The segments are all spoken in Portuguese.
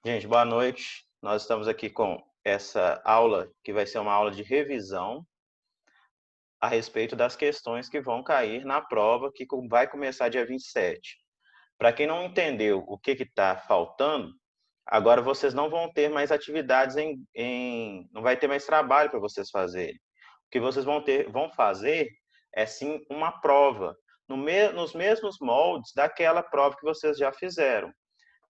Gente, boa noite. Nós estamos aqui com essa aula, que vai ser uma aula de revisão a respeito das questões que vão cair na prova, que vai começar dia 27. Para quem não entendeu o que está faltando, agora vocês não vão ter mais atividades não vai ter mais trabalho para vocês fazerem. O que vocês vão fazer é sim uma prova, nos mesmos moldes daquela prova que vocês já fizeram.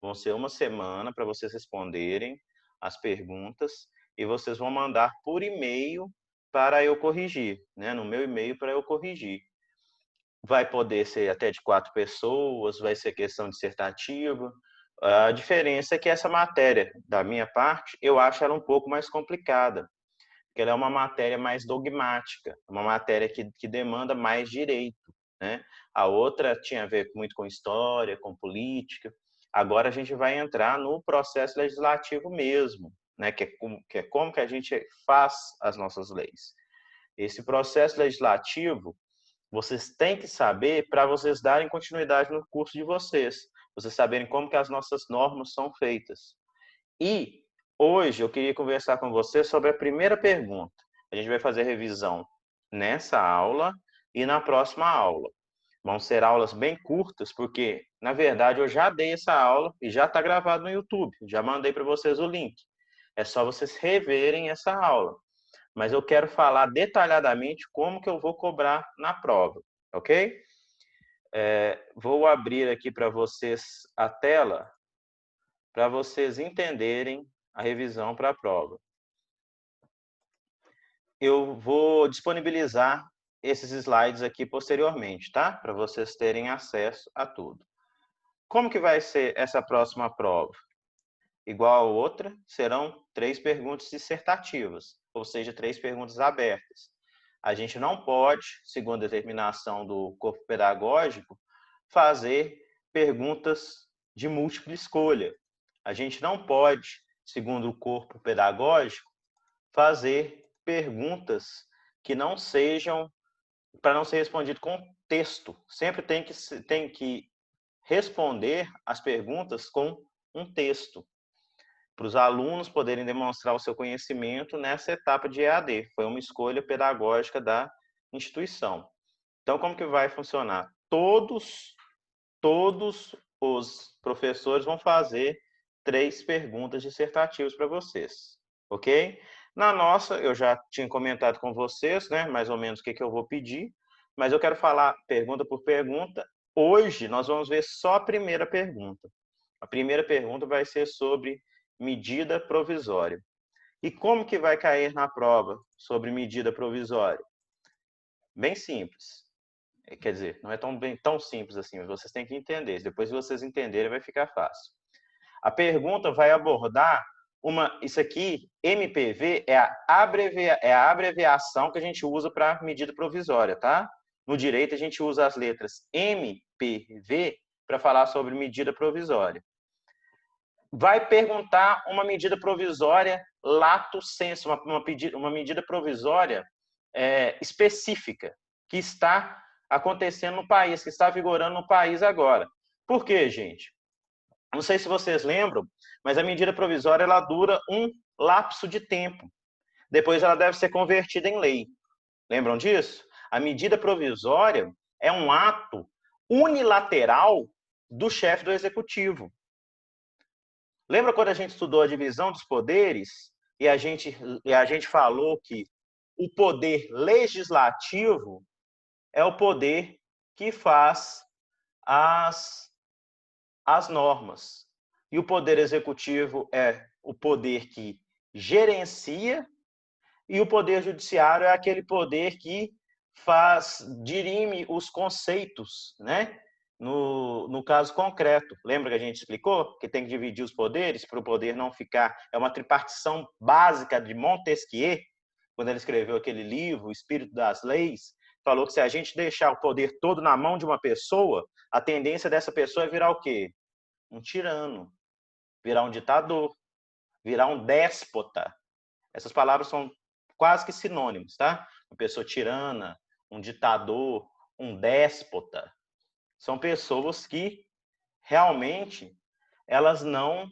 Vão ser uma semana para vocês responderem as perguntas e vocês vão mandar por e-mail para eu corrigir, né? No meu e-mail para eu corrigir. Vai poder ser até de 4 pessoas, vai ser questão dissertativa. A diferença é que essa matéria, da minha parte, eu acho ela um pouco mais complicada, porque ela é uma matéria mais dogmática, uma matéria que demanda mais direito, né? A outra tinha a ver muito com história, com política. Agora a gente vai entrar no processo legislativo mesmo, né? Que é como que a gente faz as nossas leis. Esse processo legislativo vocês têm que saber para vocês darem continuidade no curso de vocês, vocês saberem como que as nossas normas são feitas. E hoje eu queria conversar com você sobre a primeira pergunta. A gente vai fazer revisão nessa aula e na próxima aula. Vão ser aulas bem curtas, porque, na verdade, eu já dei essa aula e já está gravado no YouTube. Já mandei para vocês o link. É só vocês reverem essa aula. Mas eu quero falar detalhadamente como que eu vou cobrar na prova, ok? Vou abrir aqui para vocês a tela para vocês entenderem a revisão para a prova. Eu vou disponibilizar esses slides aqui posteriormente, tá? Para vocês terem acesso a tudo. Como que vai ser essa próxima prova? Igual a outra, serão 3 perguntas dissertativas, ou seja, 3 perguntas abertas. A gente não pode, segundo a determinação do corpo pedagógico, fazer perguntas de múltipla escolha. A gente não pode, segundo o corpo pedagógico, fazer perguntas que não sejam para não ser respondido com texto. Sempre tem que responder as perguntas com um texto, para os alunos poderem demonstrar o seu conhecimento nessa etapa de EAD. Foi uma escolha pedagógica da instituição. Então, como que vai funcionar? Todos os professores vão fazer 3 perguntas dissertativas para vocês, ok? Na nossa, eu já tinha comentado com vocês, né, mais ou menos o que eu vou pedir, mas eu quero falar pergunta por pergunta. Hoje, nós vamos ver só a primeira pergunta. A primeira pergunta vai ser sobre medida provisória. E como que vai cair na prova sobre medida provisória? Bem simples. Quer dizer, não é tão simples assim, mas vocês têm que entender. Depois de vocês entenderem, vai ficar fácil. A pergunta vai abordar isso aqui, MPV, é a abreviação que a gente usa para medida provisória, tá? No direito, a gente usa as letras MPV para falar sobre medida provisória. Vai perguntar uma medida provisória lato sensu, uma medida provisória específica, que está acontecendo no país, que está vigorando no país agora. Por quê, gente? Não sei se vocês lembram, mas a medida provisória ela dura um lapso de tempo. Depois ela deve ser convertida em lei. Lembram disso? A medida provisória é um ato unilateral do chefe do executivo. Lembra quando a gente estudou a divisão dos poderes e a gente falou que o poder legislativo é o poder que faz as normas. E o poder executivo é o poder que gerencia e o poder judiciário é aquele poder que dirime os conceitos, né? No caso concreto. Lembra que a gente explicou que tem que dividir os poderes para o poder não ficar... É uma tripartição básica de Montesquieu, quando ele escreveu aquele livro, O Espírito das Leis, falou que se a gente deixar o poder todo na mão de uma pessoa, a tendência dessa pessoa é virar o quê? Um tirano, virar um ditador, virar um déspota. Essas palavras são quase que sinônimos, tá? Uma pessoa tirana, um ditador, um déspota. São pessoas que realmente elas não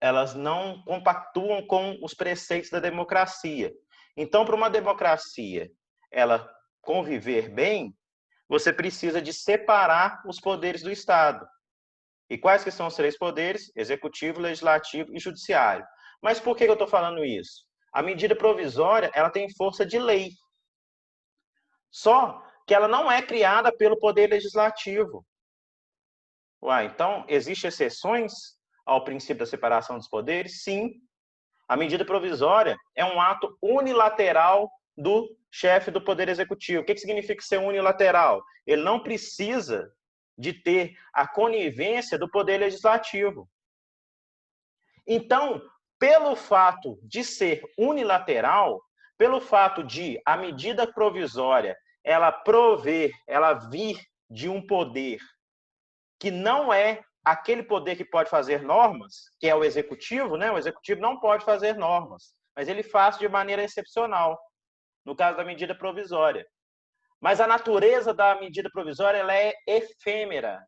elas não compactuam com os preceitos da democracia. Então, para uma democracia ela conviver bem, você precisa de separar os poderes do Estado. E quais que são os três poderes? Executivo, legislativo e judiciário. Mas por que eu estou falando isso? A medida provisória ela tem força de lei. Só que ela não é criada pelo poder legislativo. Então, existem exceções ao princípio da separação dos poderes? Sim. A medida provisória é um ato unilateral do chefe do Poder Executivo. O que significa ser unilateral? Ele não precisa de ter a conivência do Poder Legislativo. Então, pelo fato de ser unilateral, pelo fato de a medida provisória ela vir de um poder que não é aquele poder que pode fazer normas, que é o executivo, né? O executivo não pode fazer normas, mas ele faz de maneira excepcional, no caso da medida provisória. Mas a natureza da medida provisória ela é efêmera.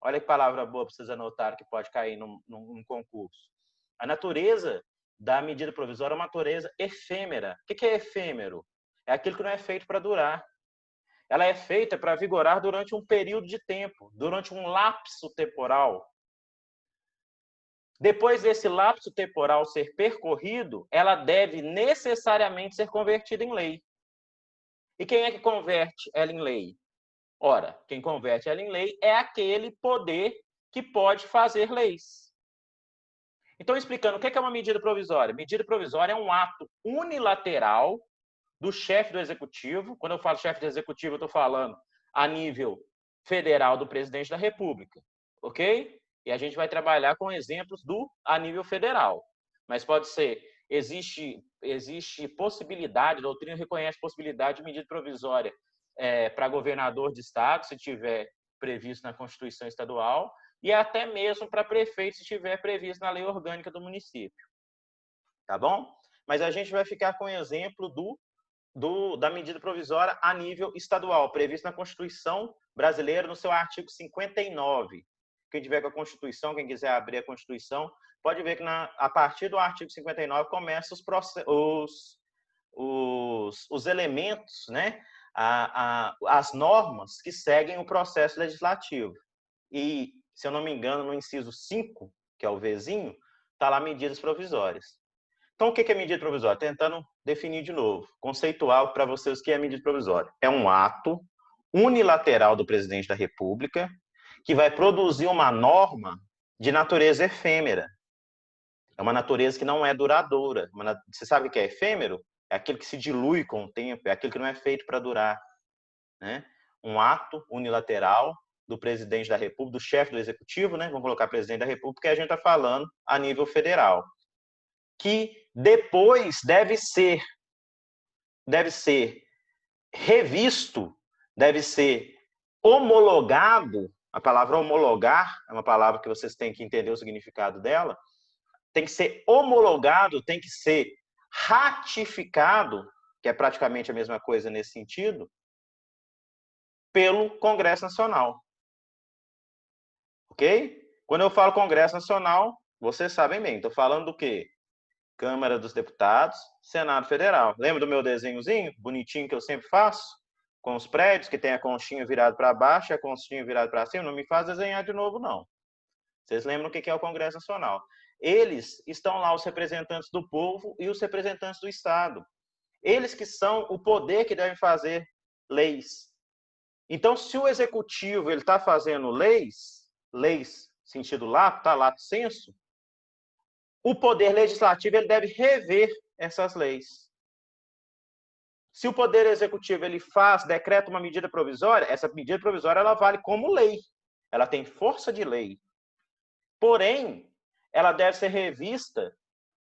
Olha que palavra boa para vocês anotarem que pode cair num concurso. A natureza da medida provisória é uma natureza efêmera. O que é efêmero? É aquilo que não é feito para durar. Ela é feita para vigorar durante um período de tempo, durante um lapso temporal. Depois desse lapso temporal ser percorrido, ela deve necessariamente ser convertida em lei. E quem é que converte ela em lei? Ora, quem converte ela em lei é aquele poder que pode fazer leis. Então, explicando o que é uma medida provisória. Medida provisória é um ato unilateral do chefe do executivo. Quando eu falo chefe do executivo, eu estou falando a nível federal do presidente da República, ok? E a gente vai trabalhar com exemplos a nível federal. Mas pode ser, existe possibilidade, a doutrina reconhece possibilidade de medida provisória para governador de estado, se tiver previsto na Constituição Estadual, e até mesmo para prefeito, se tiver previsto na lei orgânica do município. Tá bom? Mas a gente vai ficar com o exemplo da medida provisória a nível estadual, previsto na Constituição brasileira, no seu artigo 59. Quem tiver com a Constituição, quem quiser abrir a Constituição, pode ver que a partir do artigo 59 começam os elementos, né? As normas que seguem o processo legislativo. E, se eu não me engano, no inciso 5, que é o Vzinho, está lá medidas provisórias. Então, o que é medida provisória? Tentando definir de novo, conceitual para vocês o que é medida provisória. É um ato unilateral do presidente da República que vai produzir uma norma de natureza efêmera. É uma natureza que não é duradoura. Você sabe o que é efêmero? É aquilo que se dilui com o tempo, é aquilo que não é feito para durar. Né? Um ato unilateral do presidente da República, do chefe do executivo, né? Vamos colocar presidente da República, porque a gente está falando a nível federal. Que depois deve ser revisto, deve ser homologado. A palavra homologar é uma palavra que vocês têm que entender o significado dela. Tem que ser homologado, tem que ser ratificado, que é praticamente a mesma coisa nesse sentido, pelo Congresso Nacional. Ok? Quando eu falo Congresso Nacional, vocês sabem bem, estou falando do quê? Câmara dos Deputados, Senado Federal. Lembra do meu desenhozinho bonitinho que eu sempre faço? Com os prédios, que tem a conchinha virada para baixo e a conchinha virada para cima? Não me faz desenhar de novo, não. Vocês lembram o que é o Congresso Nacional? Eles estão lá, os representantes do povo e os representantes do Estado. Eles que são o poder que devem fazer leis. Então, se o Executivo está fazendo leis sentido lato, tá? Lato sensu, o Poder Legislativo ele deve rever essas leis. Se o Poder Executivo ele decreta uma medida provisória, essa medida provisória ela vale como lei. Ela tem força de lei. Porém, ela deve ser revista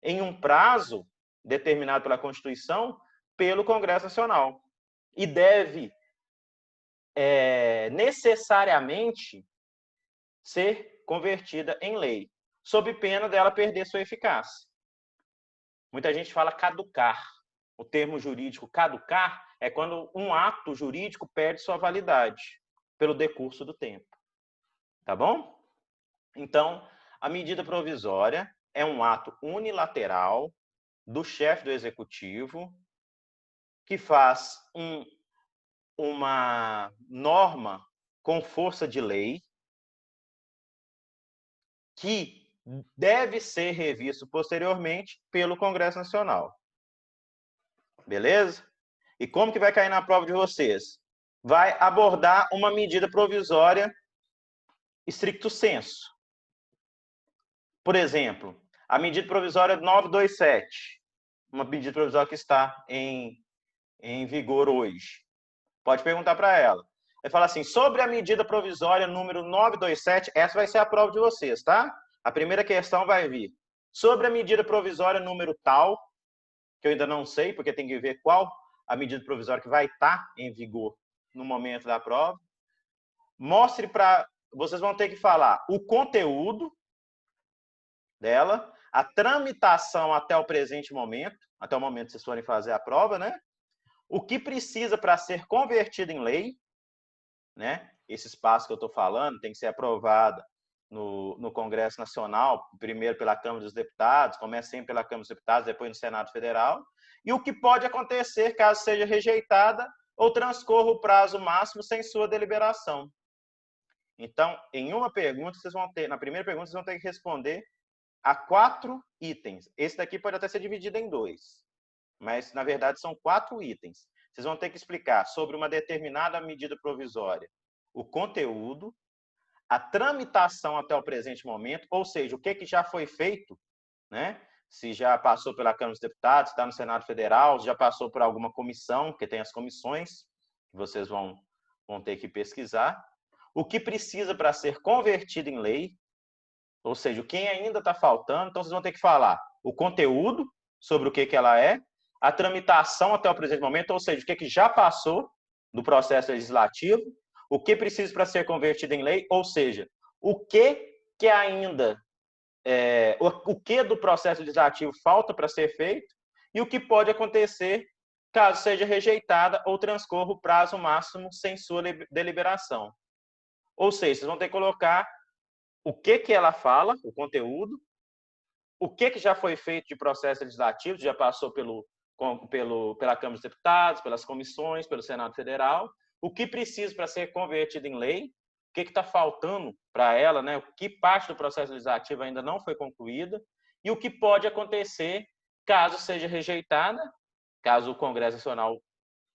em um prazo determinado pela Constituição pelo Congresso Nacional. E deve necessariamente ser convertida em lei, sob pena dela perder sua eficácia. Muita gente fala caducar. O termo jurídico caducar é quando um ato jurídico perde sua validade pelo decurso do tempo. Tá bom? Então, a medida provisória é um ato unilateral do chefe do executivo que faz uma norma com força de lei que deve ser revisto posteriormente pelo Congresso Nacional. Beleza? E como que vai cair na prova de vocês? Vai abordar uma medida provisória stricto sensu. Por exemplo, a medida provisória 927, uma medida provisória que está em vigor hoje. Pode perguntar para ela. Vai falar assim, sobre a medida provisória número 927, essa vai ser a prova de vocês, tá? A primeira questão vai vir. Sobre a medida provisória número tal, que eu ainda não sei, porque tem que ver qual a medida provisória que vai estar em vigor no momento da prova. Mostre para... Vocês vão ter que falar o conteúdo dela, a tramitação até o presente momento, até o momento que vocês forem fazer a prova, né? O que precisa para ser convertido em lei, né? Esse espaço que eu estou falando tem que ser aprovado no Congresso Nacional, primeiro pela Câmara dos Deputados, começa sempre pela Câmara dos Deputados, depois no Senado Federal, e o que pode acontecer caso seja rejeitada ou transcorra o prazo máximo sem sua deliberação. Então, em uma pergunta, vocês vão ter, na primeira pergunta, vocês vão ter que responder a 4 itens. Esse daqui pode até ser dividido em 2, mas, na verdade, são 4 itens. Vocês vão ter que explicar sobre uma determinada medida provisória o conteúdo, a tramitação até o presente momento, ou seja, o que já foi feito, né? Se já passou pela Câmara dos Deputados, está no Senado Federal, já passou por alguma comissão, porque tem as comissões que vocês vão ter que pesquisar. O que precisa para ser convertido em lei, ou seja, quem ainda está faltando, então vocês vão ter que falar o conteúdo, sobre o que ela é, a tramitação até o presente momento, ou seja, o que já passou do processo legislativo, o que precisa para ser convertido em lei, ou seja, o que ainda, o que do processo legislativo falta para ser feito e o que pode acontecer caso seja rejeitada ou transcorra o prazo máximo sem sua deliberação. Ou seja, vocês vão ter que colocar o que ela fala, o conteúdo, o que já foi feito de processo legislativo, já passou pela Câmara dos Deputados, pelas comissões, pelo Senado Federal, o que precisa para ser convertido em lei, o que está faltando para ela, né? O que parte do processo legislativo ainda não foi concluída e o que pode acontecer caso seja rejeitada, caso o Congresso Nacional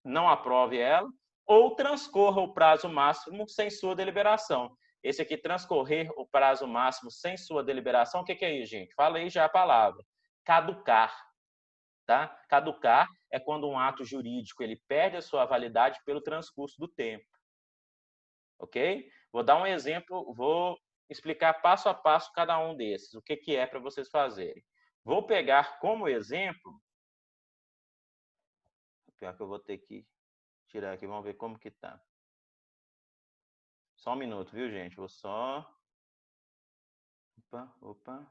não aprove ela, ou transcorra o prazo máximo sem sua deliberação. Esse aqui, transcorrer o prazo máximo sem sua deliberação, o que é isso, gente? Falei já a palavra. Caducar. Tá? Caducar é quando um ato jurídico ele perde a sua validade pelo transcurso do tempo. Ok? Vou dar um exemplo, vou explicar passo a passo cada um desses, o que é para vocês fazerem. Vou pegar como exemplo, pior que eu vou ter que tirar aqui, vamos ver como que tá. Só um minuto, viu, gente? Vou só... Opa.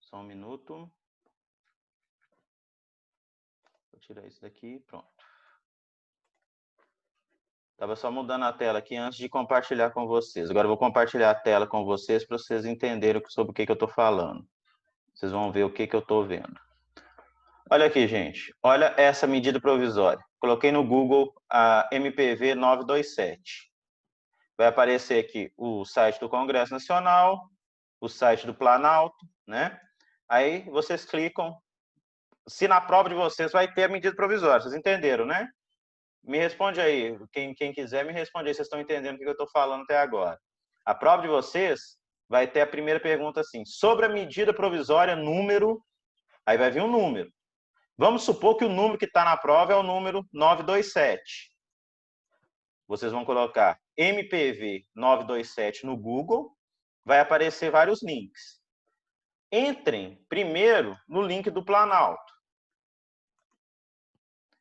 Só um minuto. Vou tirar isso daqui, pronto. Estava só mudando a tela aqui antes de compartilhar com vocês. Agora eu vou compartilhar a tela com vocês para vocês entenderem sobre o que eu estou falando. Vocês vão ver o que eu estou vendo. Olha aqui, gente. Olha essa medida provisória. Coloquei no Google a MPV 927. Vai aparecer aqui o site do Congresso Nacional, o site do Planalto, né? Aí vocês clicam. Se na prova de vocês vai ter a medida provisória. Vocês entenderam, né? Me responde aí. Quem quiser, me responde aí. Vocês estão entendendo o que eu estou falando até agora. A prova de vocês vai ter a primeira pergunta assim. Sobre a medida provisória número... Aí vai vir um número. Vamos supor que o número que está na prova é o número 927. Vocês vão colocar MPV 927 no Google. Vai aparecer vários links. Entrem primeiro no link do Planalto.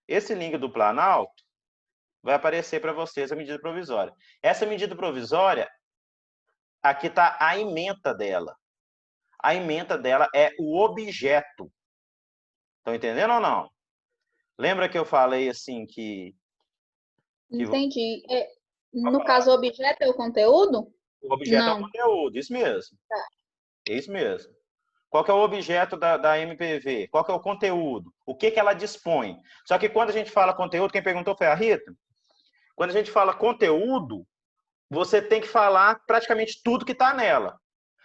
Esse link do Planalto vai aparecer para vocês a medida provisória. Essa medida provisória, aqui está a ementa dela. A ementa dela é o objeto. Estão entendendo ou não? Lembra que eu falei assim que... Entendi. No caso, o objeto é o conteúdo? O objeto é o Não. conteúdo, isso mesmo. É isso mesmo. Qual que é o objeto da MPV? Qual que é o conteúdo? O que, que ela dispõe? Só que quando a gente fala conteúdo, quem perguntou foi a Rita. Quando a gente fala conteúdo, você tem que falar praticamente tudo que está nela.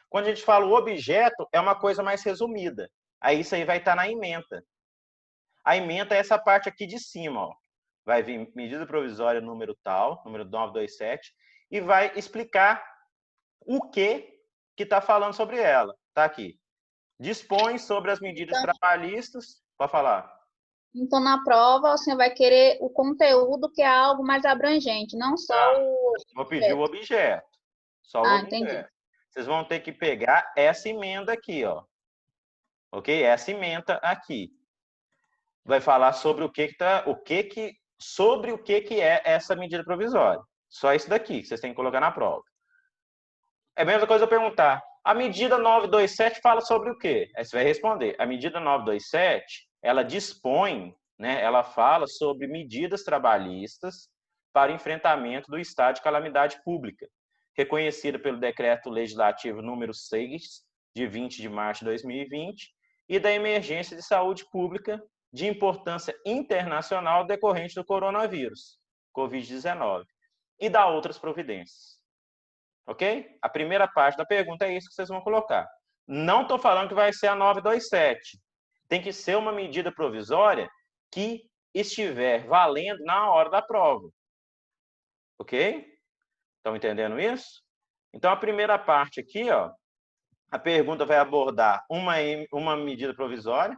Quando a gente fala o objeto, é uma coisa mais resumida. Aí isso aí vai estar na ementa. A ementa é essa parte aqui de cima, ó. Vai vir medida provisória número tal, número 927, e vai explicar o que está falando sobre ela. Está aqui. Dispõe sobre as medidas Então, trabalhistas. Pode falar. então, na prova, você vai querer o conteúdo, que é algo mais abrangente, não só Não, o vou pedir o objeto. objeto. Só o Ah, entendi. objeto. Vocês vão ter que pegar essa emenda aqui, ó. Ok? Essa emenda aqui. Vai falar sobre sobre o que é essa medida provisória. Só isso daqui que vocês têm que colocar na prova. É a mesma coisa eu perguntar. A medida 927 fala sobre o quê? Aí você vai responder. A medida 927, ela dispõe, né, ela fala sobre medidas trabalhistas para o enfrentamento do estado de calamidade pública, reconhecida pelo Decreto Legislativo número 6, de 20 de março de 2020, e da emergência de saúde pública de importância internacional decorrente do coronavírus, Covid-19, e da outras providências. Ok? A primeira parte da pergunta é isso que vocês vão colocar. Não estou falando que vai ser a 927. Tem que ser uma medida provisória que estiver valendo na hora da prova. Ok? Estão entendendo isso? Então, a primeira parte aqui, ó, a pergunta vai abordar uma medida provisória,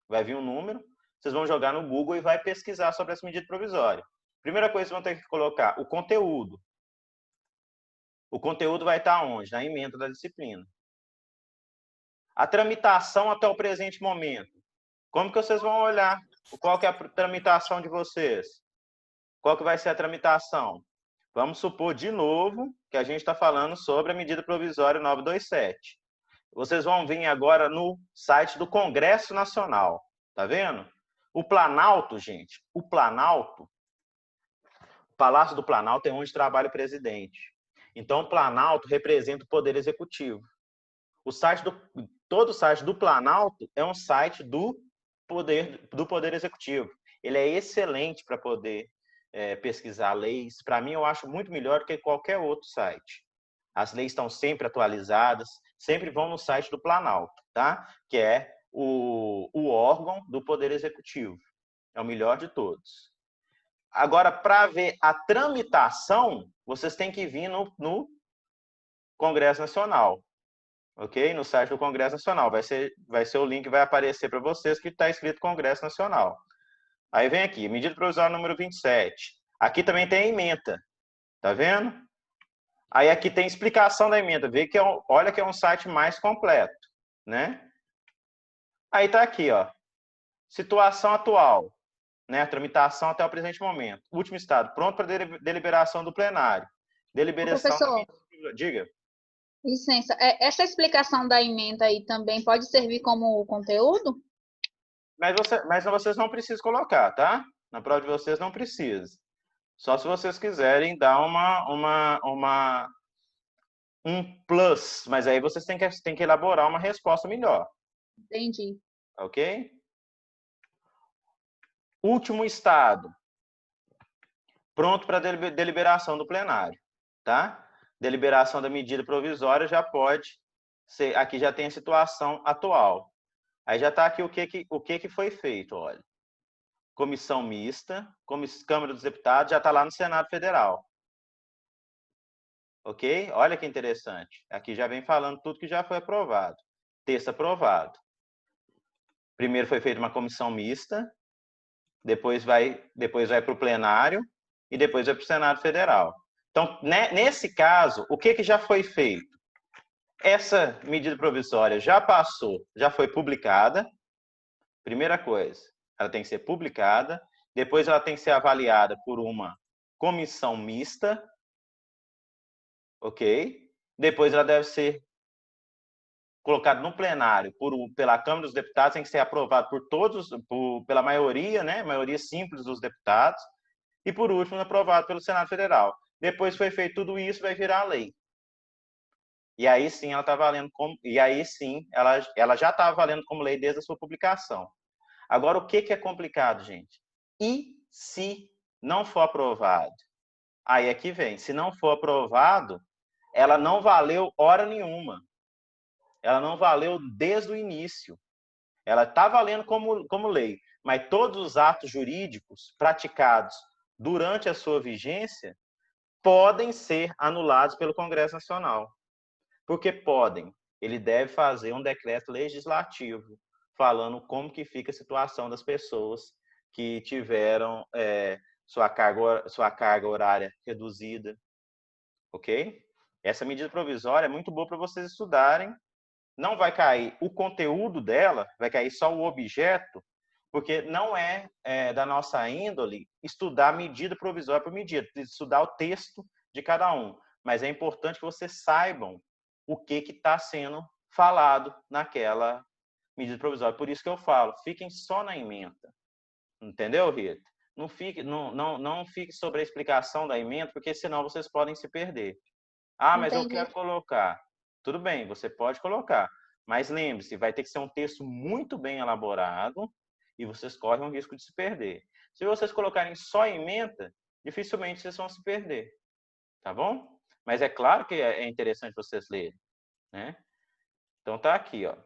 vai vir um número, vocês vão jogar no Google e vai pesquisar sobre essa medida provisória. Primeira coisa que vocês vão ter que colocar, o conteúdo. O conteúdo vai estar onde? Na ementa da disciplina. A tramitação até o presente momento. Como que vocês vão olhar? Qual que é a tramitação de vocês? Qual que vai ser a tramitação? Vamos supor de novo que a gente está falando sobre a medida provisória 927. Vocês vão vir agora no site do Congresso Nacional. Tá vendo? O Planalto, gente, o Palácio do Planalto é onde trabalha o presidente. Então, o Planalto representa o Poder Executivo. Todo o site do Planalto é um site do Poder Executivo. Ele é excelente para poder pesquisar leis. Para mim, eu acho muito melhor do que qualquer outro site. As leis estão sempre atualizadas, sempre vão no site do Planalto, tá? Que é o órgão do Poder Executivo. É o melhor de todos. Agora, para ver a tramitação, vocês têm que vir no Congresso Nacional. Ok? No site do Congresso Nacional. Vai ser o link que vai aparecer para vocês que está escrito Congresso Nacional. Aí vem aqui, medida provisória número 27. Aqui também tem a ementa. Tá vendo? Aí aqui tem explicação da ementa. Vê que olha que é um site mais completo, né? Aí tá aqui, ó. Situação atual, né? Tramitação até o presente momento. Último estado, pronto para deliberação do plenário. Ô, Deliberação da professor, medida. Diga. licença, essa explicação da ementa aí também pode servir como conteúdo? Mas vocês não precisam colocar, tá? Na prova de vocês não precisa. Só se vocês quiserem dar um plus, mas aí vocês têm que elaborar uma resposta melhor, Entendi. ok? Último estado, pronto para deliberação do plenário, tá? Deliberação da medida provisória já pode ser, aqui já tem a situação atual. Aí já está aqui o que foi feito, olha. Comissão mista, Câmara dos Deputados, já está lá no Senado Federal. Ok? Olha que interessante. Aqui já vem falando tudo que já foi aprovado. Texto aprovado. Primeiro foi feita uma comissão mista, depois vai para o plenário e depois vai para o Senado Federal. Então, nesse caso, o que já foi feito? Essa medida provisória já passou, já foi publicada. Primeira coisa, ela tem que ser publicada. Depois ela tem que ser avaliada por uma comissão mista, ok? Depois ela deve ser colocada no plenário pela Câmara dos Deputados, tem que ser aprovado por todos, pela maioria, né? Maioria simples dos deputados. E por último, aprovado pelo Senado Federal. Depois foi feito tudo isso, vai virar lei. E aí sim ela tá valendo como, e aí sim ela já estava valendo como lei desde a sua publicação. Agora, o que é complicado, gente? E se não for aprovado? Aí é que vem. Se não for aprovado, ela não valeu hora nenhuma. Ela não valeu desde o início. Ela está valendo como lei, mas todos os atos jurídicos praticados durante a sua vigência podem ser anulados pelo Congresso Nacional. Por que podem? Ele deve fazer um decreto legislativo falando como que fica a situação das pessoas que tiveram sua carga horária reduzida, ok? Essa medida provisória é muito boa para vocês estudarem. Não vai cair o conteúdo dela, vai cair só o objeto, porque não é da nossa índole estudar medida provisória por medida, estudar o texto de cada um. Mas é importante que vocês saibam o que está sendo falado naquela medida provisória. Por isso que eu falo, fiquem só na ementa. Entendeu, Rita? Não fique sobre a explicação da ementa, porque senão vocês podem se perder. Ah, mas eu Entendi. quero colocar. Tudo bem, você pode colocar. Mas lembre-se, vai ter que ser um texto muito bem elaborado e vocês correm o risco de se perder. Se vocês colocarem só ementa, dificilmente vocês vão se perder. Tá bom? Mas é claro que é interessante vocês lerem, né? Então tá aqui, ó.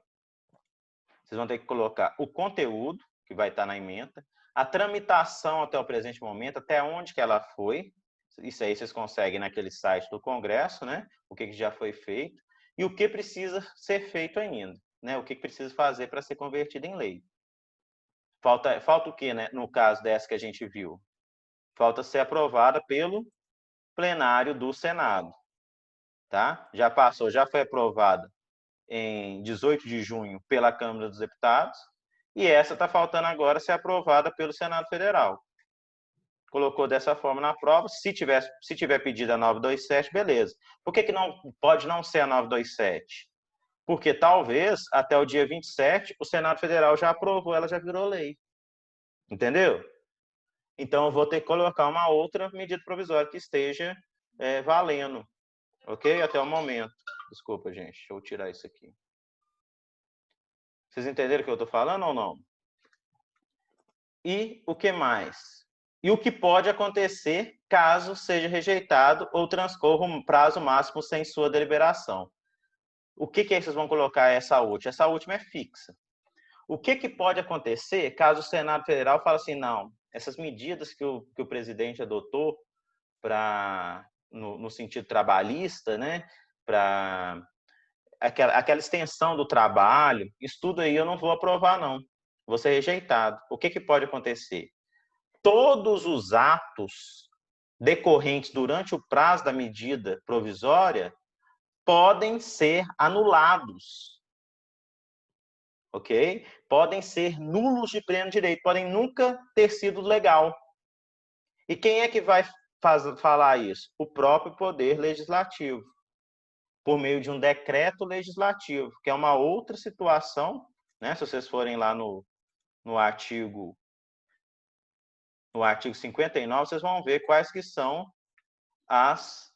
Vocês vão ter que colocar o conteúdo, que vai estar na ementa, a tramitação até o presente momento, até onde que ela foi. Isso aí vocês conseguem naquele site do Congresso, né? O que já foi feito e o que precisa ser feito ainda, né? O que precisa fazer para ser convertido em lei. Falta o quê, né? No caso dessa que a gente viu? Falta ser aprovada pelo plenário do Senado, tá? Já passou, já foi aprovada em 18 de junho pela Câmara dos Deputados e essa está faltando agora ser aprovada pelo Senado Federal. Colocou dessa forma na prova, se tiver pedido a 927, beleza. Por que não pode não ser a 927? Porque talvez até o dia 27 o Senado Federal já aprovou, ela já virou lei. Entendeu? Então eu vou ter que colocar uma outra medida provisória que esteja valendo. Ok? Até o momento. Desculpa, gente. Deixa eu tirar isso aqui. Vocês entenderam o que eu estou falando ou não? E o que mais? E o que pode acontecer caso seja rejeitado ou transcorra um prazo máximo sem sua deliberação. O que vocês vão colocar essa última? Essa última é fixa. O que pode acontecer caso o Senado Federal fale assim, não, essas medidas que o presidente adotou no sentido trabalhista, né, para aquela extensão do trabalho, isso tudo aí eu não vou aprovar, não. Vou ser rejeitado. O que pode acontecer? Todos os atos decorrentes durante o prazo da medida provisória podem ser anulados. Ok? Podem ser nulos de pleno direito, podem nunca ter sido legal. E quem é que vai falar isso? O próprio Poder Legislativo, por meio de um decreto legislativo, que é uma outra situação, né? Se vocês forem lá no artigo 59, vocês vão ver quais que são as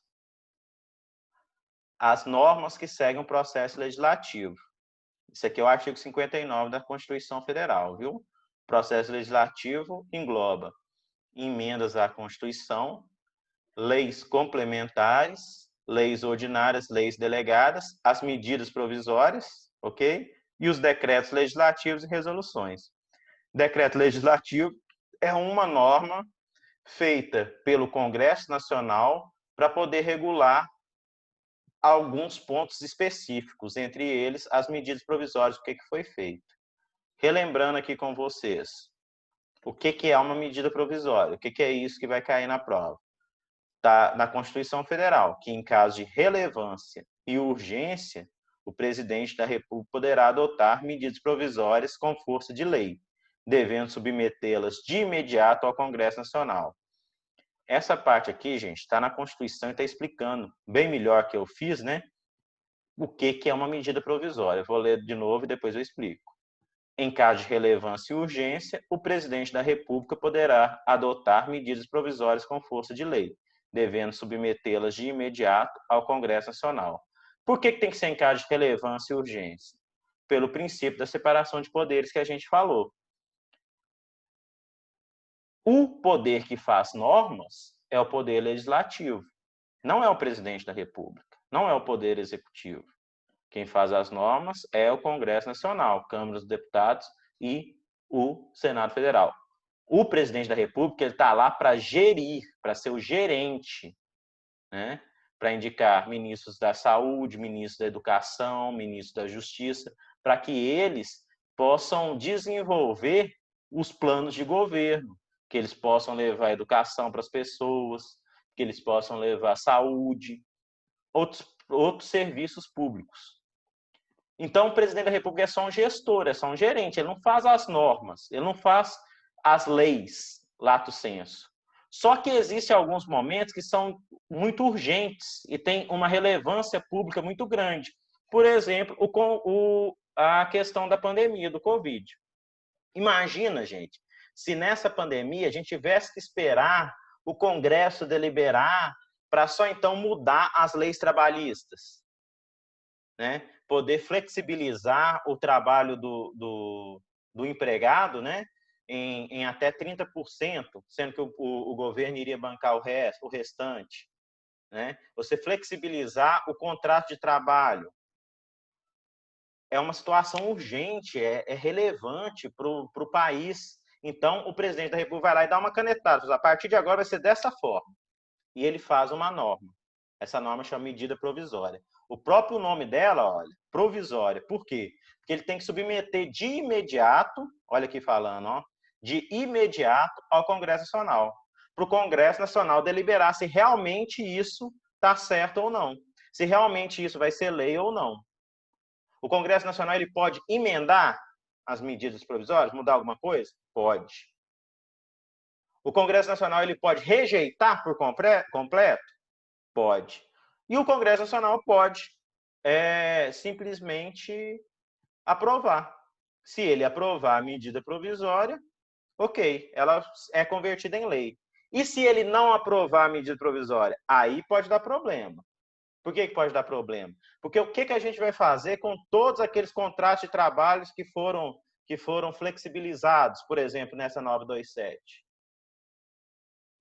normas que seguem o processo legislativo. Isso aqui é o artigo 59 da Constituição Federal, viu? O processo legislativo engloba emendas à Constituição, leis complementares, leis ordinárias, leis delegadas, as medidas provisórias, ok? E os decretos legislativos e resoluções. Decreto legislativo é uma norma feita pelo Congresso Nacional para poder regular alguns pontos específicos, entre eles as medidas provisórias, o que foi feito. Relembrando aqui com vocês, o que é uma medida provisória? O que é isso que vai cair na prova? Está na Constituição Federal, que em caso de relevância e urgência, o presidente da República poderá adotar medidas provisórias com força de lei, devendo submetê-las de imediato ao Congresso Nacional. Essa parte aqui, gente, está na Constituição e está explicando bem melhor que eu fiz, né? O que é uma medida provisória. Eu vou ler de novo e depois eu explico. Em caso de relevância e urgência, o presidente da República poderá adotar medidas provisórias com força de lei, devendo submetê-las de imediato ao Congresso Nacional. Por que tem que ser em caso de relevância e urgência? Pelo princípio da separação de poderes que a gente falou. O poder que faz normas é o poder legislativo, não é o presidente da República, não é o poder executivo. Quem faz as normas é o Congresso Nacional, Câmara dos Deputados e o Senado Federal. O presidente da República está lá para gerir, para ser o gerente, né? Para indicar ministros da Saúde, ministros da Educação, ministros da Justiça, para que eles possam desenvolver os planos de governo, que eles possam levar educação para as pessoas, que eles possam levar saúde, outros serviços públicos. Então, o presidente da República é só um gestor, é só um gerente, ele não faz as normas, ele não faz as leis, lato sensu. Só que existem alguns momentos que são muito urgentes e têm uma relevância pública muito grande. Por exemplo, a questão da pandemia, do Covid. Imagina, gente, se nessa pandemia a gente tivesse que esperar o Congresso deliberar para só então mudar as leis trabalhistas, né? Poder flexibilizar o trabalho do empregado, né? Em até 30%, sendo que o governo iria bancar o restante. Né? Você flexibilizar o contrato de trabalho. É uma situação urgente, é relevante para o país. Então, o presidente da República vai lá e dá uma canetada. A partir de agora vai ser dessa forma. E ele faz uma norma. Essa norma chama medida provisória. O próprio nome dela, olha, provisória. Por quê? Porque ele tem que submeter de imediato, olha aqui falando, ó, de imediato ao Congresso Nacional. Para o Congresso Nacional deliberar se realmente isso está certo ou não. Se realmente isso vai ser lei ou não. O Congresso Nacional ele pode emendar as medidas provisórias, mudar alguma coisa? Pode. O Congresso Nacional ele pode rejeitar por completo? Pode. E o Congresso Nacional pode simplesmente aprovar. Se ele aprovar a medida provisória, ok, ela é convertida em lei. E se ele não aprovar a medida provisória? Aí pode dar problema. Por que pode dar problema? Porque o que a gente vai fazer com todos aqueles contratos de trabalhos que foram flexibilizados, por exemplo, nessa 927?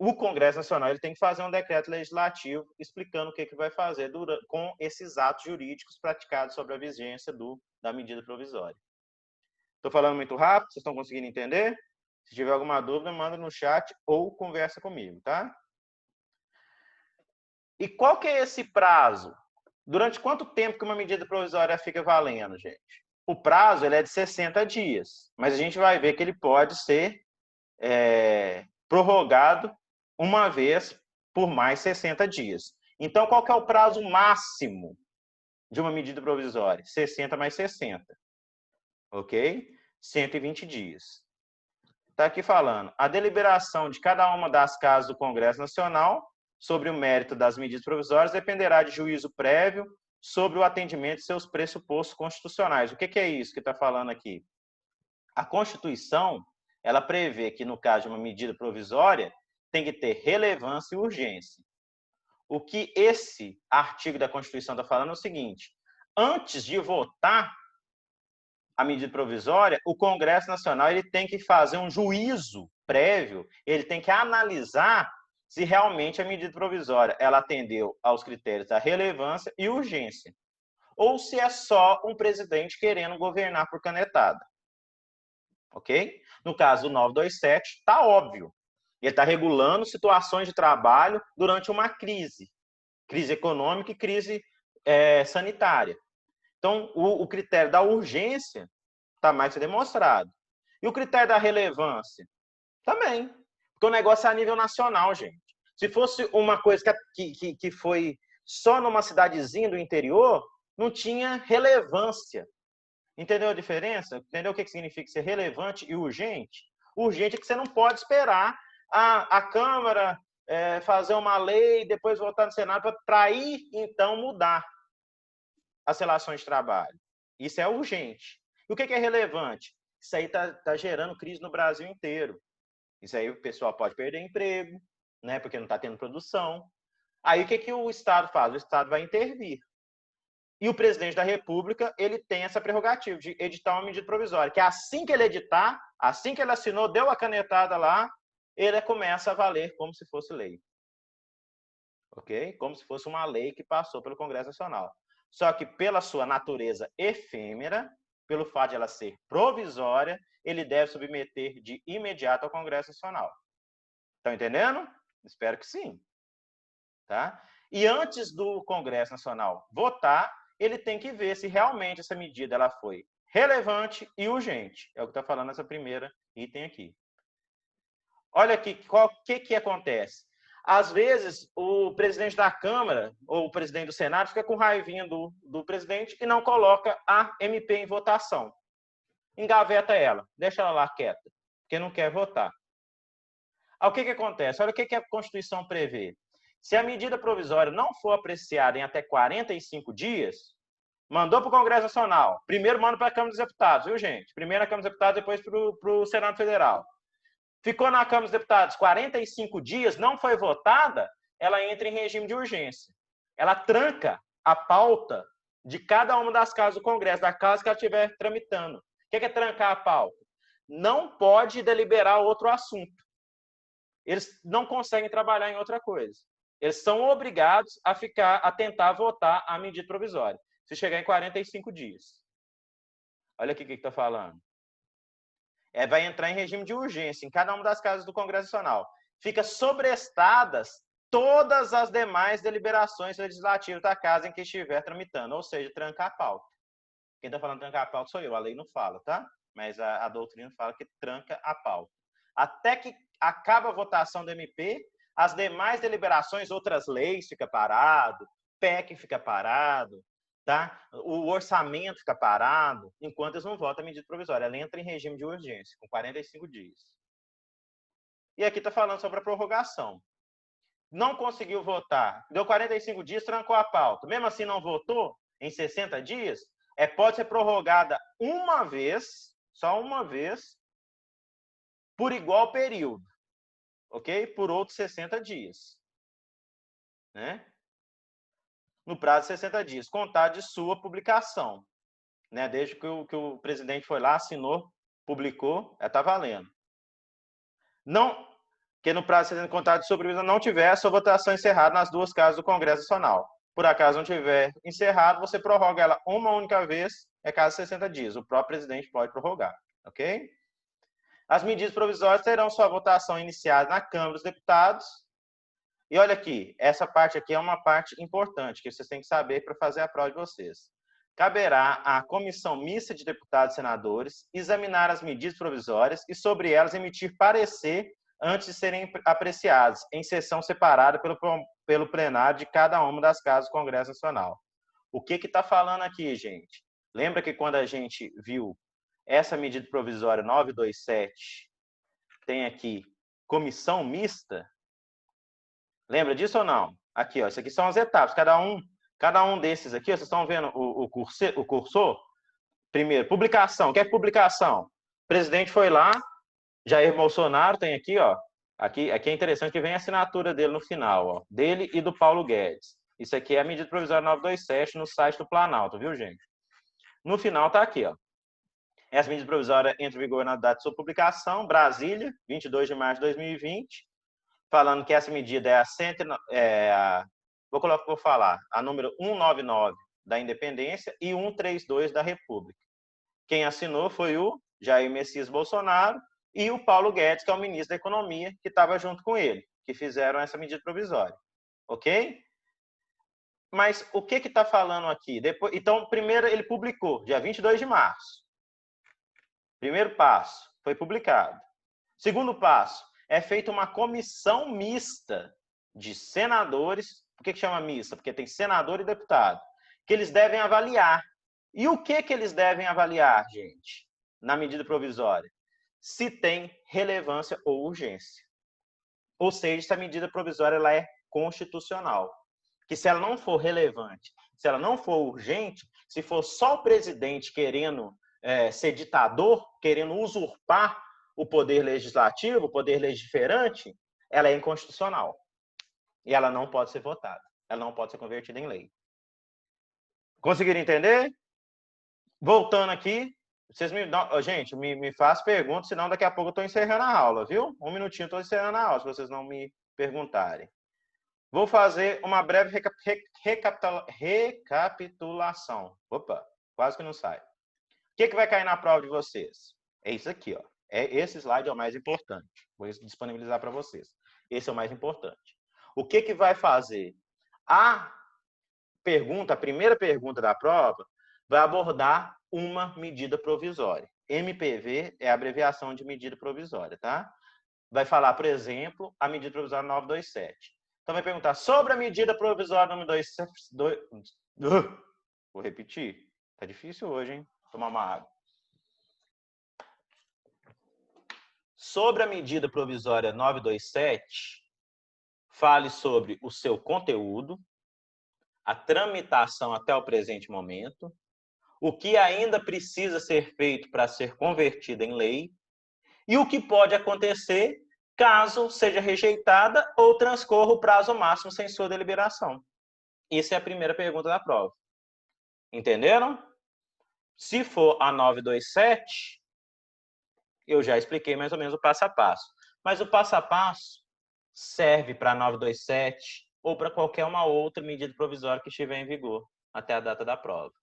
O Congresso Nacional ele tem que fazer um decreto legislativo explicando o que vai fazer com esses atos jurídicos praticados sobre a vigência da medida provisória. Estou falando muito rápido? Vocês estão conseguindo entender? Se tiver alguma dúvida, manda no chat ou conversa comigo, tá? E qual que é esse prazo? Durante quanto tempo que uma medida provisória fica valendo, gente? O prazo ele é de 60 dias, mas a gente vai ver que ele pode ser prorrogado uma vez por mais 60 dias. Então, qual que é o prazo máximo de uma medida provisória? 60 mais 60. Ok? 120 dias. Está aqui falando. A deliberação de cada uma das casas do Congresso Nacional sobre o mérito das medidas provisórias dependerá de juízo prévio sobre o atendimento de seus pressupostos constitucionais. O que é isso que está falando aqui? A Constituição, ela prevê que, no caso de uma medida provisória, tem que ter relevância e urgência. O que esse artigo da Constituição está falando é o seguinte: antes de votar a medida provisória, o Congresso Nacional ele tem que fazer um juízo prévio, ele tem que analisar se realmente a medida provisória ela atendeu aos critérios da relevância e urgência, ou se é só um presidente querendo governar por canetada. Ok? No caso do 927, está óbvio. Ele está regulando situações de trabalho durante uma crise econômica e crise sanitária. Então, o critério da urgência está mais que demonstrado. E o critério da relevância? Também. Porque o negócio é a nível nacional, gente. Se fosse uma coisa que foi só numa cidadezinha do interior, não tinha relevância. Entendeu a diferença? Entendeu o que significa ser relevante e urgente? Urgente é que você não pode esperar a Câmara fazer uma lei, depois votar no Senado para aí, então, mudar as relações de trabalho. Isso é urgente. E o que é relevante? Isso aí está gerando crise no Brasil inteiro. Isso aí o pessoal pode perder emprego, né, porque não está tendo produção. Aí o que o Estado faz? O Estado vai intervir. E o presidente da República, ele tem essa prerrogativa de editar uma medida provisória, que assim que ele editar, assim que ele assinou, deu a canetada lá, ele começa a valer como se fosse lei. Ok? Como se fosse uma lei que passou pelo Congresso Nacional. Só que pela sua natureza efêmera, pelo fato de ela ser provisória, ele deve submeter de imediato ao Congresso Nacional. Estão entendendo? Espero que sim. Tá? E antes do Congresso Nacional votar, ele tem que ver se realmente essa medida ela foi relevante e urgente. É o que está falando essa primeira item aqui. Olha aqui, o que acontece? Às vezes, o presidente da Câmara ou o presidente do Senado fica com raivinha do presidente e não coloca a MP em votação. Engaveta ela, deixa ela lá quieta, porque não quer votar. O que acontece? Olha o que a Constituição prevê. Se a medida provisória não for apreciada em até 45 dias, mandou para o Congresso Nacional. Primeiro manda para a Câmara dos Deputados, viu, gente? Primeiro na Câmara dos Deputados, depois para o Senado Federal. Ficou na Câmara dos Deputados 45 dias, não foi votada, ela entra em regime de urgência. Ela tranca a pauta de cada uma das casas do Congresso, da casa que ela estiver tramitando. O que é trancar a pauta? Não pode deliberar outro assunto. Eles não conseguem trabalhar em outra coisa. Eles são obrigados a tentar votar a medida provisória, se chegar em 45 dias. Olha aqui o que está falando. Vai entrar em regime de urgência em cada uma das casas do Congresso Nacional. Fica sobrestadas todas as demais deliberações legislativas da casa em que estiver tramitando, ou seja, trancar a pauta. Quem está falando trancar a pauta sou eu, a lei não fala, tá? Mas a doutrina fala que tranca a pauta. Até que acaba a votação do MP, as demais deliberações, outras leis fica parado, PEC fica parado, tá? O orçamento fica parado, enquanto eles não votam a medida provisória. Ela entra em regime de urgência, com 45 dias. E aqui está falando sobre a prorrogação. Não conseguiu votar, deu 45 dias, trancou a pauta. Mesmo assim não votou, em 60 dias, pode ser prorrogada uma vez, só uma vez, por igual período, ok? Por outros 60 dias. Né? No prazo de 60 dias, contar de sua publicação. Né? Desde que o presidente foi lá, assinou, publicou, está valendo. Não, que no prazo de 60 contar de sua publicação não tiver a sua votação encerrada nas duas casas do Congresso Nacional. Por acaso não tiver encerrado, você prorroga ela uma única vez, cada 60 dias. O próprio presidente pode prorrogar, ok? As medidas provisórias terão sua votação iniciada na Câmara dos Deputados. E olha aqui, essa parte aqui é uma parte importante que vocês têm que saber para fazer a prova de vocês. Caberá à Comissão Mista de Deputados e Senadores examinar as medidas provisórias e sobre elas emitir parecer antes de serem apreciadas, em sessão separada pelo plenário de cada uma das casas do Congresso Nacional. O que está falando aqui, gente? Lembra que quando a gente viu essa medida provisória 927, tem aqui comissão mista? Lembra disso ou não? Aqui, ó, isso aqui são as etapas. Cada um desses aqui, ó, vocês estão vendo o cursor? Primeiro, publicação. O que é publicação? O presidente foi lá, Jair Bolsonaro tem aqui, ó. Aqui é interessante que vem a assinatura dele no final, ó. Dele e do Paulo Guedes. Isso aqui é a medida provisória 927 no site do Planalto, viu, gente? No final tá aqui, ó. Essa medida provisória entra em vigor na data de sua publicação, Brasília, 22 de março de 2020, falando que essa medida vou falar, a número 199 da Independência e 132 da República. Quem assinou foi o Jair Messias Bolsonaro e o Paulo Guedes, que é o ministro da Economia, que estava junto com ele, que fizeram essa medida provisória. Ok? Mas o que está falando aqui? Então, primeiro ele publicou, dia 22 de março. Primeiro passo, foi publicado. Segundo passo, feita uma comissão mista de senadores. Por que chama mista? Porque tem senador e deputado. Que eles devem avaliar. E o que eles devem avaliar, gente? Na medida provisória? Se tem relevância ou urgência. Ou seja, se a medida provisória ela é constitucional. Que se ela não for relevante, se ela não for urgente, se for só o presidente querendo ser ditador, querendo usurpar o poder legislativo, o poder legiferante, ela é inconstitucional. E ela não pode ser votada. Ela não pode ser convertida em lei. Conseguiram entender? Voltando aqui, vocês me dão, gente, me faz perguntas, senão daqui a pouco eu estou encerrando a aula, viu? Um minutinho, estou encerrando a aula, se vocês não me perguntarem. Vou fazer uma breve recapitulação. Opa, quase que não sai. O que vai cair na prova de vocês? É isso aqui, ó. Esse slide é o mais importante. Vou disponibilizar para vocês. Esse é o mais importante. O que vai fazer? A primeira pergunta da prova, vai abordar uma medida provisória. MPV é a abreviação de medida provisória, tá? Vai falar, por exemplo, a medida provisória 927. Então, vai perguntar sobre a medida provisória 927. Vou repetir. Tá difícil hoje, hein? Vou tomar uma água. Sobre a medida provisória 927, fale sobre o seu conteúdo, a tramitação até o presente momento, o que ainda precisa ser feito para ser convertida em lei e o que pode acontecer caso seja rejeitada ou transcorra o prazo máximo sem sua deliberação. Essa é a primeira pergunta da prova. Entenderam? Se for a 927, eu já expliquei mais ou menos o passo a passo. Mas o passo a passo serve para a 927 ou para qualquer uma outra medida provisória que estiver em vigor até a data da prova.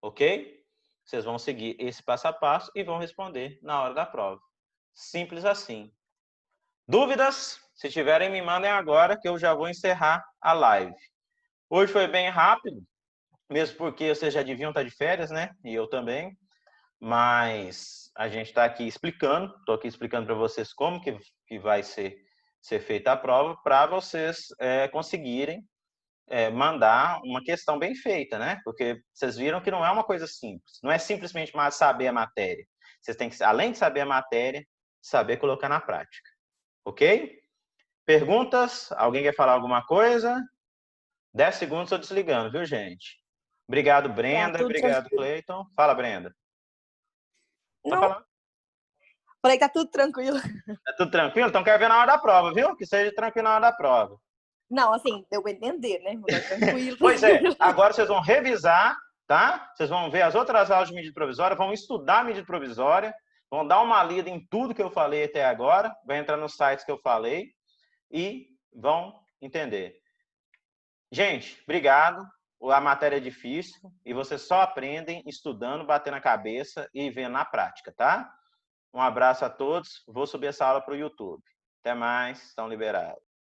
Ok? Vocês vão seguir esse passo a passo e vão responder na hora da prova. Simples assim. Dúvidas? Se tiverem, me mandem agora que eu já vou encerrar a live. Hoje foi bem rápido, mesmo porque vocês já deviam estar de férias, né? E eu também. Mas a gente está aqui explicando, estou aqui explicando para vocês como que vai ser feita a prova para vocês conseguirem mandar uma questão bem feita, né? Porque vocês viram que não é uma coisa simples. Não é simplesmente mais saber a matéria. Vocês têm que, além de saber a matéria, saber colocar na prática. Ok? Perguntas? Alguém quer falar alguma coisa? 10 segundos, estou desligando, viu, gente? Obrigado, Brenda. Tá, obrigado, Cleiton. Fala, Brenda. Pode não, falar. falei que tá tudo tranquilo. Tá tudo tranquilo? Então quero ver na hora da prova, viu? Que seja tranquilo na hora da prova. Não, assim, deu pra entender, né? Tá tranquilo. Pois é, agora vocês vão revisar, tá? Vocês vão ver as outras aulas de medida provisória, vão estudar a medida provisória, vão dar uma lida em tudo que eu falei até agora, vai entrar nos sites que eu falei e vão entender. Gente, obrigado. A matéria é difícil e vocês só aprendem estudando, batendo a cabeça e vendo na prática, tá? Um abraço a todos. Vou subir essa aula para o YouTube. Até mais. Estão liberados.